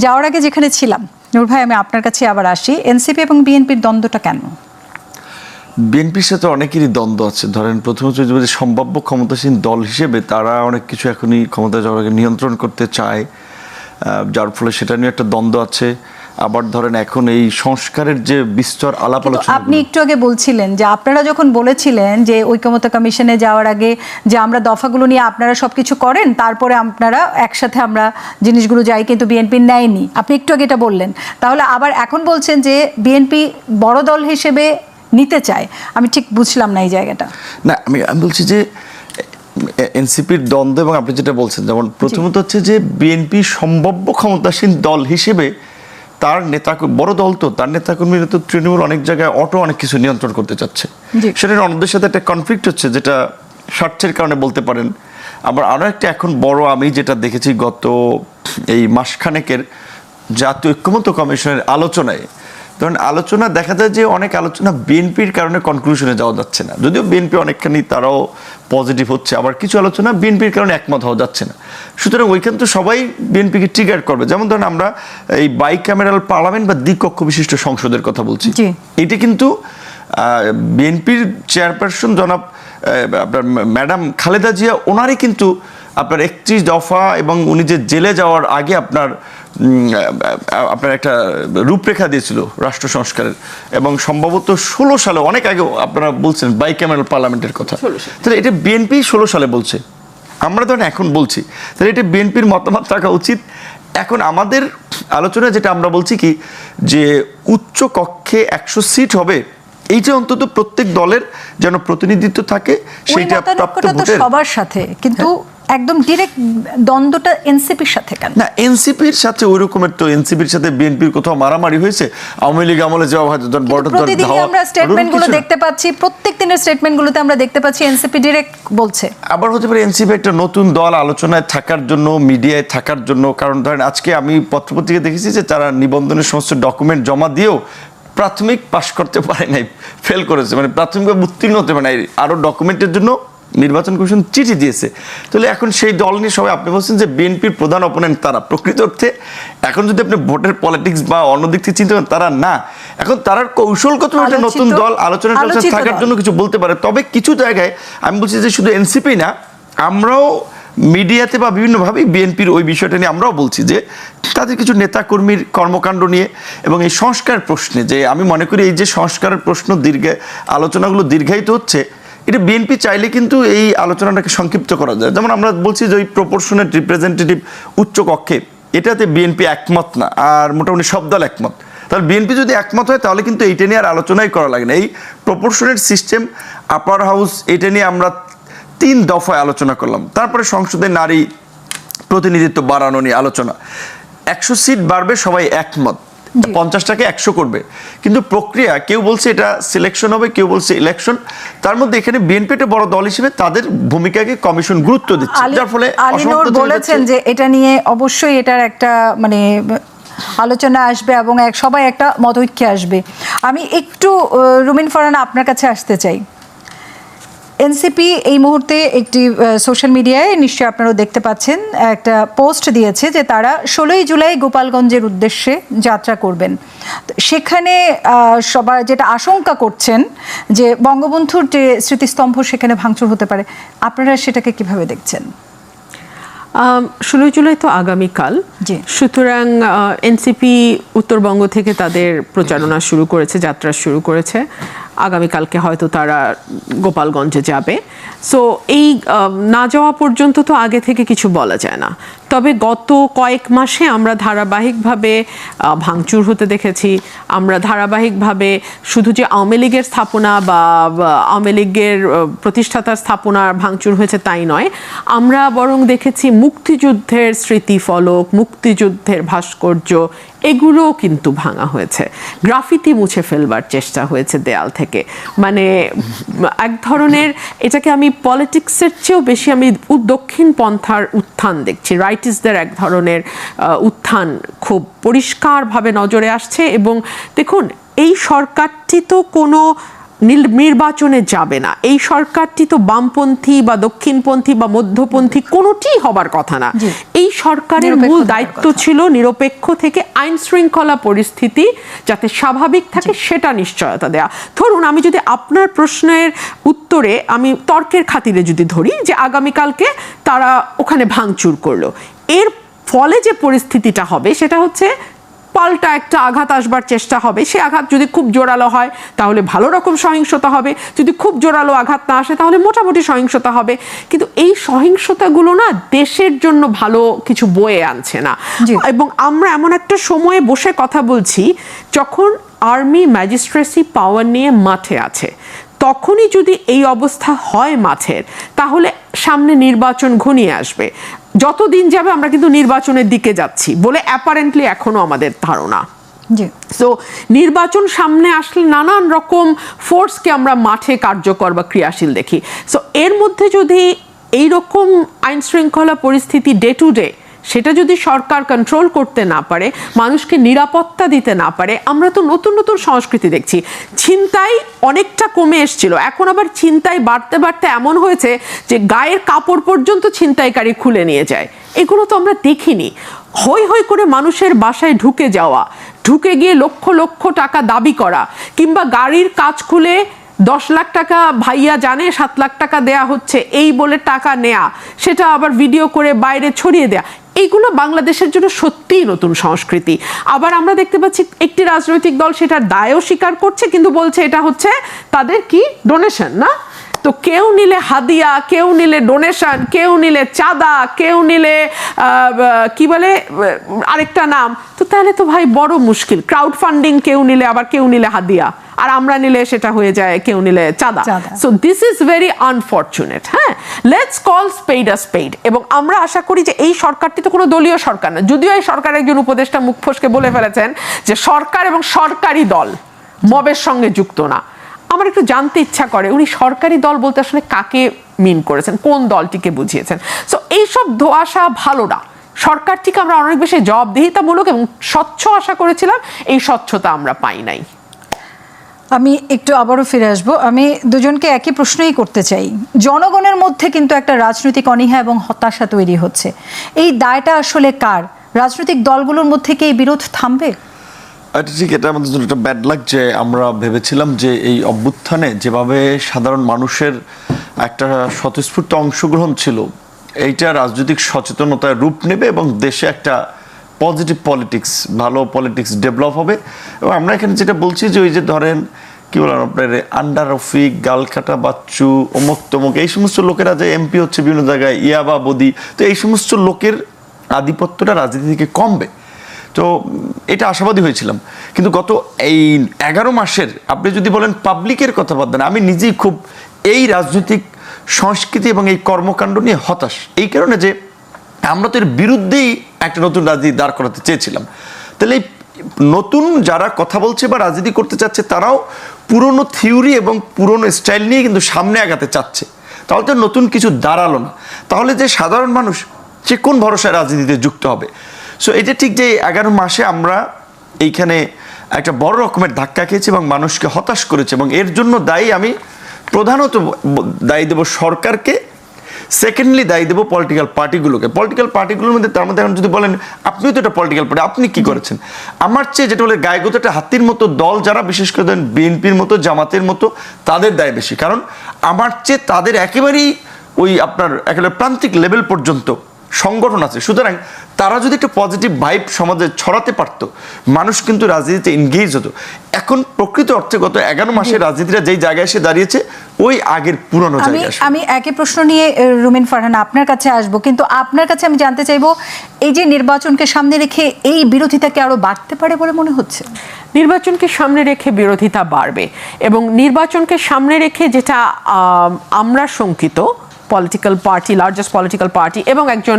যাওয়ার আগে যেখানে ছিলাম, নূর ভাই আমি আপনার কাছে আবার আসি, এনসিপি এবং বিএনপির দ্বন্দ্বটা কেন? বিএনপির সাথে অনেকেরই দ্বন্দ্ব আছে। ধরেন প্রথমত যে সম্ভাব্য ক্ষমতাসীন দল হিসেবে তারা অনেক কিছু এখনই ক্ষমতা যাওয়ার আগে নিয়ন্ত্রণ করতে চায়, যার ফলে সেটা নিয়ে একটা দ্বন্দ্ব আছে। আবার ধরেন এখন এই সংস্কারের যে বিস্তর আলাপ আলোচনা, আপনি একটু আগে বলছিলেন যে আপনারা যখন বলেছিলেন যে ঐকমত্য কমিশনে যাওয়ার আগে যে আমরা দফাগুলো নিয়ে আপনারা সবকিছু করেন, তারপরে আপনারা একসাথে আমরা জিনিসগুলো যাই, কিন্তু বিএনপি নেয়নি, আপনি একটু আগে এটা বললেন। তাহলে আবার এখন বলছেন যে বিএনপি বড় দল হিসেবে নিতে চায়। আমি ঠিক বুঝলাম না এই জায়গাটা। না, আমি বলছি যে এনসিপির দ্বন্দ্ব এবং আপনি যেটা বলছেন, যেমন প্রথমত হচ্ছে যে বিএনপি সম্ভাব্য ক্ষমতাসীন দল হিসেবে তার নেতা, বড় দল তো, তার নেতাকর্মীরা তো তৃণমূল অনেক জায়গায় অনেক কিছু নিয়ন্ত্রণ করতে চাচ্ছে। সেটা অন্যদের সাথে একটা কনফ্লিক্ট হচ্ছে, যেটা স্বার্থের কারণে বলতে পারেন। আবার আরও একটা এখন বড়, আমি যেটা দেখেছি গত এই মাসখানেকের জাতীয় ঐক্যমত্য কমিশনের আলোচনায়, ধরেন আলোচনা দেখা যায় যে অনেক আলোচনা বিএনপির কারণে কনক্লুশনে যাওয়া যাচ্ছে না, যদিও বিএনপি অনেকখানি তারাও পজিটিভ হচ্ছে, আবার কিছু আলোচনা বিএনপির কারণে একমত হওয়া যাচ্ছে না। সুতরাং ওইখান তো সবাই বিএনপিকে ট্রিগার করবে। যেমন ধরেন আমরা এই বাইক্যামেরাল পার্লামেন্ট বা দ্বিকক্ষ বিশিষ্ট সংসদের কথা বলছি, এটা কিন্তু বিএনপির চেয়ারপারসন জনাব আপনার ম্যাডাম খালেদা জিয়া, ওনারই কিন্তু আপনার 31 দফা এবং উনি যে জেলে যাওয়ার আগে আপনার একটা রূপরেখা দিয়েছিল রাষ্ট্র সংস্কারের, এবং সম্ভবত 16 সালে, অনেক আগে আপনারা বলছেন বাইক্যামেরাল পার্লামেন্টের কথা, তাহলে এটা বিএনপি 16 সালে বলছে, আমরা ধরেন এখন বলছি, তাহলে এটা বিএনপির মতামত থাকা উচিত। এখন আমাদের আলোচনা যেটা আমরা বলছি কি, যে উচ্চ কক্ষে 100 সিট হবে, এই যে অন্তত প্রত্যেক দলের যেন প্রতিনিধিত্ব থাকে, সেটা প্রাপ্ত ভোটের সবার সাথে, কিন্তু একদম ডাইরেক্ট দ্বন্দ্বটা এনসিপির সাথে কেন? না, এনসিপির সাথে ওই রকমের তো, এনসিপির সাথে বিএনপির কোথাও মারামারি হয়েছে? আওয়ামী লীগ আমলে যাওয়া হয়তো প্রতিদিনই আমরা স্টেটমেন্টগুলো দেখতে পাচ্ছি, প্রত্যেক দিনের স্টেটমেন্টগুলোতে আমরা দেখতে পাচ্ছি এনসিপি ডাইরেক্ট বলছে। আবার হতে পারে এনসিপি একটা নতুন দল, আলোচনায় থাকার জন্য, মিডিয়ায় থাকার জন্য। কারণ ধরেন আজকে আমি পত্রপত্রিকা দেখেছি যে তারা নিবন্ধনের সমস্ত ডকুমেন্ট জমা দিয়েও প্রাথমিক পাশ করতে পারে নাই, ফেল করেছে, মানে প্রাথমিকভাবে উত্তীর্ণ হতে পারে নাই, আরও ডকুমেন্টের জন্য নির্বাচন কমিশন চিঠি দিয়েছে। তাহলে এখন সেই দল নিয়ে সবাই, আপনি বলছেন যে বিএনপির প্রধান অপোনেন্ট তারা, প্রকৃত অর্থে এখন যদি আপনি ভোটের পলিটিক্স বা অন্য দিক থেকে চিন্তা করেন, তারা না, এখন তারা কৌশলগত একটা নতুন দল আলোচনা থাকার জন্য কিছু বলতে পারে। তবে কিছু জায়গায় আমি বলছি যে শুধু এনসিপি না, আমরাও মিডিয়াতে বা বিভিন্নভাবেই বিএনপির ওই বিষয়টা নিয়ে আমরাও বলছি যে তাদের কিছু নেতাকর্মীর কর্মকাণ্ড নিয়ে এবং এই সংস্কার প্রশ্নে, যে আমি মনে করি এই যে সংস্কারের প্রশ্ন আলোচনাগুলো দীর্ঘায়িত হচ্ছে, এটা বিএনপি চাইলে কিন্তু এই আলোচনাটাকে সংক্ষিপ্ত করা যায়। যেমন আমরা বলছি যে ওই প্রপোর্শনেট রিপ্রেজেন্টেটিভ উচ্চ কক্ষে, এটাতে বিএনপি একমত না, আর মোটামুটি সব দল একমত। তাহলে বিএনপি যদি একমত হয় তাহলে কিন্তু এইটা নিয়ে আর আলোচনাই করা লাগে না। এই প্রপোর্শনেট সিস্টেম, আপার হাউস, এটা নিয়ে আমরা 3 দফায় আলোচনা করলাম। তারপরে সংসদে নারী প্রতিনিধিত্ব বাড়ানো নিয়ে আলোচনা, 100 সিট বাড়বে, সবাই একমত, 50টাকে 100 করবে, কিন্তু প্রক্রিয়া, কেউ বলছে এটা সিলেকশন হবে, কেউ বলছে ইলেকশন। তার মধ্যে এখানে বিএনপি একটা বড় দল হিসেবে তাদের ভূমিকাকে কমিশন গুরুত্ব দিচ্ছে, যার ফলে বলেছেন যে এটা নিয়ে অবশ্যই এটার একটা মানে আলোচনা আসবে এবং সবাই একটা মতৈক্যে আসবে। আমি একটু রুমিন ফারহানা আপনার কাছে আসতে চাই। এনসিপি এই মুহূর্তে একটি সোশ্যাল মিডিয়ায়, নিশ্চয়ই আপনারাও দেখতে পাচ্ছেন, একটা পোস্ট দিয়েছে যে তারা 16ই জুলাই গোপালগঞ্জের উদ্দেশ্যে যাত্রা করবেন। সেখানে সবার যেটা আশঙ্কা করছেন যে বঙ্গবন্ধুর যে স্মৃতিস্তম্ভ সেখানে ভাঙচুর হতে পারে, আপনারা সেটাকে কিভাবে দেখছেন? 16 জুলাই তো আগামীকাল, সুতরাং এনসিপি উত্তরবঙ্গ থেকে তাদের প্রচারণা শুরু করেছে, যাত্রা শুরু করেছে। আগামীকালকে হয়তো তারা গোপালগঞ্জে যাবে। সো এই না যাওয়া পর্যন্ত তো আগে থেকে কিছু বলা যায় না। তবে গত কয়েক মাসে আমরা ধারাবাহিকভাবে ভাঙচুর হতে দেখেছি। আমরা ধারাবাহিকভাবে শুধু যে আওয়ামী লীগের স্থাপনা বা আওয়ামী লীগের প্রতিষ্ঠাতার স্থাপনা ভাঙচুর হয়েছে তাই নয়, আমরা বরং দেখেছি মুক্তিযুদ্ধের স্মৃতিফলক, মুক্তিযুদ্ধের ভাস্কর্য, এগুলোও কিন্তু ভাঙা হয়েছে। গ্রাফিতি মুছে ফেলবার চেষ্টা হয়েছে দেয়াল থেকে। মানে এক ধরনের, এটাকে আমি পলিটিক্সের চেয়েও বেশি আমি দক্ষিণ পন্থার উত্থান দেখছি। রাইটিস্টদের এক ধরনের উত্থান খুব পরিষ্কারভাবে নজরে আসছে। এবং দেখুন, এই সরকারটি তো কোনো নির্বাচনে যাবে না, এই সরকারটি তো বামপন্থী বা দক্ষিণপন্থী বা মধ্যপন্থী কোনোটিই হবার কথা না। এই সরকারের মূল দায়িত্ব ছিল নিরপেক্ষ থেকে আইন শৃঙ্খলা পরিস্থিতি যাতে স্বাভাবিক থাকে সেটা নিশ্চয়তা দেয়া। ধরুন আমি যদি আপনার প্রশ্নের উত্তরে আমি তর্কের খাতিরে যদি ধরি যে আগামীকালকে তারা ওখানে ভাঙচুর করলো, এর ফলে যে পরিস্থিতিটা হবে সেটা হচ্ছে পাল্টা একটা আঘাত আসবার চেষ্টা হবে। সে আঘাত যদি খুব জোরালো হয় তাহলে ভালো রকম সহিংসতা হবে, যদি খুব জোরালো আঘাত না আসে তাহলে মোটামুটি সহিংসতা হবে। কিন্তু এই সহিংসতাগুলো না দেশের জন্য ভালো কিছু বয়ে আনছে না। এবং আমরা এমন একটা সময়ে বসে কথা বলছি যখন আর্মি ম্যাজিস্ট্রেসি পাওয়ার নিয়ে মাঠে আছে, তখনই যদি এই অবস্থা হয় মাঠের, তাহলে সামনে নির্বাচন ঘনিয়ে আসবে। যতদিন যাবে আমরা কিন্তু নির্বাচনের দিকে যাচ্ছি বলে অ্যাপারেন্টলি এখনো আমাদের ধারণা। সো নির্বাচন সামনে আসলে নানান রকম ফোর্সকে আমরা মাঠে কার্যকর বা ক্রিয়াশীল দেখি। সো এর মধ্যে যদি এইরকম আইন শৃঙ্খলা পরিস্থিতি ডে টু ডে সেটা যদি সরকার কন্ট্রোল করতে না পারে, মানুষকে নিরাপত্তা দিতে না পারে, আমরা তো নতুন নতুন সংস্কৃতি দেখছি। ছিনতাই অনেকটা কমে এসেছিল, এখন আবার ছিনতাই বাড়তে বাড়তে এমন হয়েছে যে গায়ের কাপড় পর্যন্ত ছিনতাইকারী খুলে নিয়ে যায়। এগুলো তো আমরা দেখিনি। হই হই করে মানুষের বাসায় ঢুকে যাওয়া, ঢুকে গিয়ে লক্ষ লক্ষ টাকা দাবি করা, কিংবা গাড়ির কাজ খুলে 10 লাখ টাকা ভাইয়া জানে 7 লাখ টাকা দেয়া হচ্ছে এই বলে টাকা নেয়া, সেটা আবার ভিডিও করে বাইরে ছড়িয়ে দেয়া, এইগুলো বাংলাদেশের জন্য সত্যিই নতুন সংস্কৃতি। আবার আমরা দেখতে পাচ্ছি একটি রাজনৈতিক দল সেটার দায়ও স্বীকার করছে, কিন্তু বলছে এটা হচ্ছে তাদের কি ডোনেশন না। তো কেউ নিলে হাদিয়া, কেউ নিলে ডোনেশন, কেউ নিলে চাঁদা, কেউ নিলে কি বলে আরেকটা নাম, তো তাহলে তো ভাই বড় মুশকিল। ক্রাউড ফান্ডিং কেউ নিলে, আবার কেউ নিলে হাদিয়া, আর আমরা নিলে সেটা হয়ে যায় কেউ নিলে চাঁদা। So this is very unfortunate. হ্যাঁ, let's call spade a spade. এবং আমরা আশা করি যে এই সরকারটি তো কোনো দলীয় সরকার না, যদিও এই সরকারের একজন উপদেষ্টা মুখ ফসকে বলে ফেলেছেন যে সরকার এবং সরকারি দল মবের সঙ্গে যুক্ত না। আমার একটু জানতে ইচ্ছা করে উনি সরকারি দল বলতে আসলে কাকে মিন করেছেন, কোন দলটিকে বুঝিয়েছেন। সো এইসব ধোঁয়াশা ভালো না। সরকারটিকে আমরা অনেক বেশি জবাবদিহিতামূলক এবং স্বচ্ছ আশা করেছিলাম, এই স্বচ্ছতা আমরা পাই নাই। আমি একটু আবারও ফিরে আসবো। আমি দুজনকে একই প্রশ্নই করতে চাই। জনগণের মধ্যে কিন্তু একটা রাজনৈতিক অনীহা এবং হতাশা তৈরি হচ্ছে, এই দায়টা আসলে কার? রাজনৈতিক দলগুলোর মধ্যে কি এই বিরোধ থামবে? এটা ঠিক, এটা আমাদের জন্য একটা ব্যাড লাক যে আমরা ভেবেছিলাম যে এই অভ্যুত্থানে যেভাবে সাধারণ মানুষের একটা স্বতঃস্ফূর্ত অংশগ্রহণ ছিল, এইটা রাজনৈতিক সচেতনতার রূপ নেবে এবং দেশে একটা পজিটিভ পলিটিক্স, ভালো পলিটিক্স ডেভেলপ হবে। এবং আমরা এখানে যেটা বলছি যে ওই যে ধরেন কি বলেন আপনার আন্ডার রফিক, গালকাটা বাচ্চু, অমুক তমুক, এই সমস্ত লোকেরা যে এমপি হচ্ছে বিভিন্ন জায়গায়, ইয়াবা বদি, তো এই সমস্ত লোকের আধিপত্যটা রাজনীতি থেকে কমবে। তো এটা আশাবাদী হয়েছিলাম। কিন্তু গত এই 11 মাসের আপনি যদি বলেন পাবলিকের কথা বাদ দেন, আমি নিজেই খুব এই রাজনৈতিক সংস্কৃতি এবং এই কর্মকাণ্ড নিয়ে হতাশ। এই কারণে যে আমরা তো এর বিরুদ্ধেই একটা নতুন রাজনীতি দাঁড় করাতে চেয়েছিলাম। তাহলে এই নতুন যারা কথা বলছে বা রাজনীতি করতে চাচ্ছে তারাও পুরনো থিওরি এবং পুরনো স্টাইল নিয়ে কিন্তু সামনে আগাতে চাচ্ছে, তাহলে তো নতুন কিছু দাঁড়ালো না। তাহলে যে সাধারণ মানুষ সে কোন ভরসায় রাজনীতিতে যুক্ত হবে? সো এটা ঠিক যে 11 মাসে আমরা এইখানে একটা বড় রকমের ধাক্কা খেয়েছি এবং মানুষকে হতাশ করেছে, এবং এর জন্য দায়ী আমি প্রধানত দায়ী দেব সরকারকে, সেকেন্ডলি দায়ী দেবো পলিটিক্যাল পার্টিগুলোকে। পলিটিক্যাল পার্টিগুলোর মধ্যে তার মধ্যে এখন যদি বলেন আপনিও তো একটা পলিটিক্যাল পার্টি, আপনি কি করেছেন? আমার চেয়ে যেটা বলে গায়ে গোতাটা হাতির মতো দল যারা, বিশেষ করে ধরেন বিএনপির মতো, জামাতের মতো, তাদের দায় বেশি। কারণ আমার চেয়ে তাদের একেবারেই ওই আপনার একেবারে প্রান্তিক লেভেল পর্যন্ত সংগঠন আছে। সুতরাং তারা যদি একটা পজিটিভ ভাইব সমাজে ছড়াতে পারতো, মানুষ কিন্তু রাজনীতিতে এনগেজ হতো। এখন প্রকৃত অর্থে গত 11 মাসে রাজনীতিটা যেই জায়গায় এসে দাঁড়িয়েছে ওই আগের পুরনো জায়গায়। আমি একই প্রশ্ন নিয়ে রুমিন ফারহানা আপনার কাছে আসবো, কিন্তু আপনার কাছে আমি জানতে চাইবো এই যে নির্বাচনকে সামনে রেখে এই বিরোধিতাকে আরো বাড়তে পারে বলে মনে হচ্ছে? নির্বাচনকে সামনে রেখে বিরোধিতা বাড়বে, এবং নির্বাচনকে সামনে রেখে যেটা আমরা শঙ্কিত, political party, largest political party এবং একজন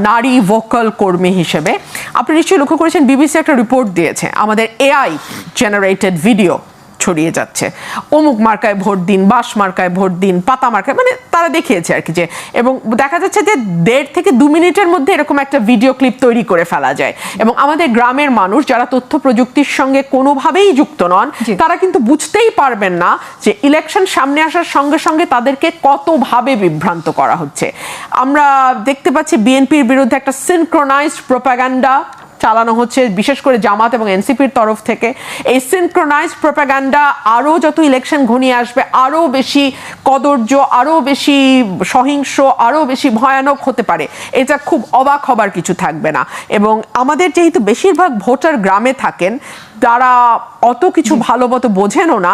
নারী ভোকাল কর্মী হিসেবে, আপনি নিশ্চয়ই লক্ষ্য করেছেন বিবিসি একটা রিপোর্ট দিয়েছে, আমাদের এআই জেনারেটেড ভিডিও ছড়িয়ে যাচ্ছে, অমুক মার্কায় ভোট দিন, বাস মার্কায় ভোট দিন, পাতা মার্কায়, মানে তারা দেখিয়েছে আর কি যে, এবং দেখা যাচ্ছে যে 1.5 থেকে 2 মিনিটের মধ্যে এরকম একটা ভিডিও ক্লিপ তৈরি করে ফেলা যায়। এবং আমাদের গ্রামের মানুষ যারা তথ্য প্রযুক্তির সঙ্গে কোনোভাবেই যুক্ত নন, তারা কিন্তু বুঝতেই পারবেন না যে ইলেকশন সামনে আসার সঙ্গে সঙ্গে তাদেরকে কতভাবে বিভ্রান্ত করা হচ্ছে। আমরা দেখতে পাচ্ছি বিএনপির বিরুদ্ধে একটা সিনক্রোনাইজড প্রোপাগান্ডা চালানো হচ্ছে, বিশেষ করে জামাত এবং এনসিপির তরফ থেকে। এই সিনক্রোনাইজড প্রোপাগান্ডা আরও যত ইলেকশন ঘনিয়ে আসবে আরও বেশি কদর্য, আরও বেশি সহিংস, আরও বেশি ভয়ানক হতে পারে। এটা খুব অবাক হবার কিছু থাকবে না। এবং আমাদের যেহেতু বেশিরভাগ ভোটার গ্রামে থাকেন, যারা অত কিছু ভালো মতো বোঝেনও না,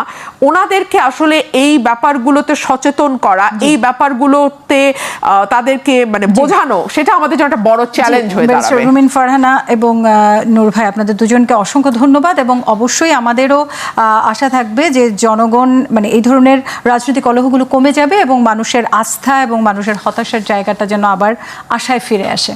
ওনাদেরকে আসলে এই ব্যাপারগুলোতে সচেতন করা, এই ব্যাপারগুলোতে তাদেরকে মানে বোঝানো, সেটা আমাদের জন্য একটা বড় চ্যালেঞ্জ হয়ে দাঁড়াবে। রুমিন ফারহানা এবং নূর ভাই, আপনাদের দুজনকে অসংখ্য ধন্যবাদ। এবং অবশ্যই আমাদেরও আশা থাকবে যে জনগণ মানে এই ধরনের রাজনৈতিক কলহগুলো কমে যাবে এবং মানুষের আস্থা এবং মানুষের হতাশার জায়গাটা যেন আবার আশায় ফিরে আসে।